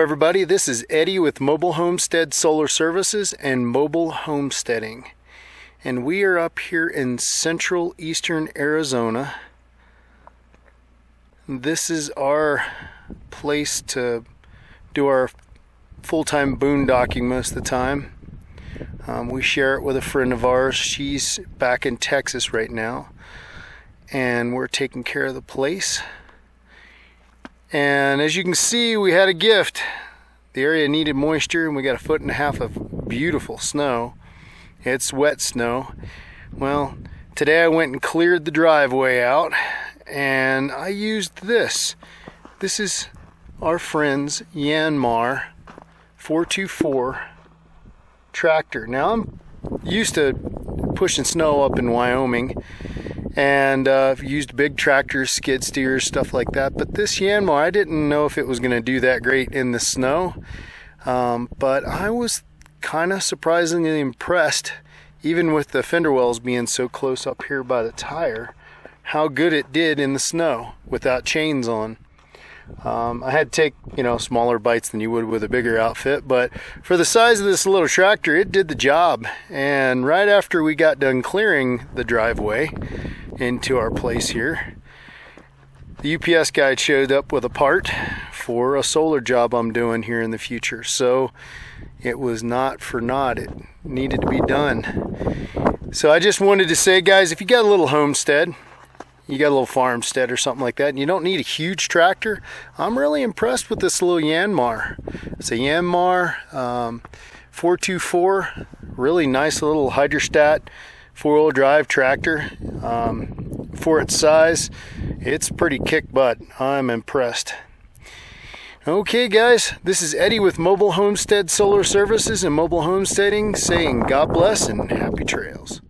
everybody, this is Eddie with Mobile Homestead Solar Services and Mobile Homesteading. And we are up here in central eastern Arizona. This is our place to do our full-time boondocking most of the time. We share it with a friend of ours. She's back in Texas right now. And we're taking care of the place. And as you can see, we had a gift. The area needed moisture and we got 1.5 feet of beautiful snow. It's wet snow. Well, today I went and cleared the driveway out and I used this. This is our friend's Yanmar 424 tractor. Now I'm used to pushing snow up in Wyoming and I've used big tractors, skid steers, stuff like that. But this Yanmar, I didn't know if it was going to do that great in the snow. But I was kind of surprisingly impressed, even with the fender wells being so close up here by the tire, how good it did in the snow without chains on. I had to take, smaller bites than you would with a bigger outfit, but for the size of this little tractor, it did the job. And right after we got done clearing the driveway into our place here, the UPS guy showed up with a part for a solar job I'm doing here in the future. So it was not for naught. It needed to be done. So I just wanted to say, guys, if you got a little homestead, you got a little farmstead or something like that, and you don't need a huge tractor, I'm really impressed with this little Yanmar. It's a Yanmar 424, really nice little hydrostat 4-wheel drive tractor. For its size, it's pretty kick butt. I'm impressed. Okay guys, this is Eddie with Mobile Homestead Solar Services and Mobile Homesteading saying God bless and happy trails.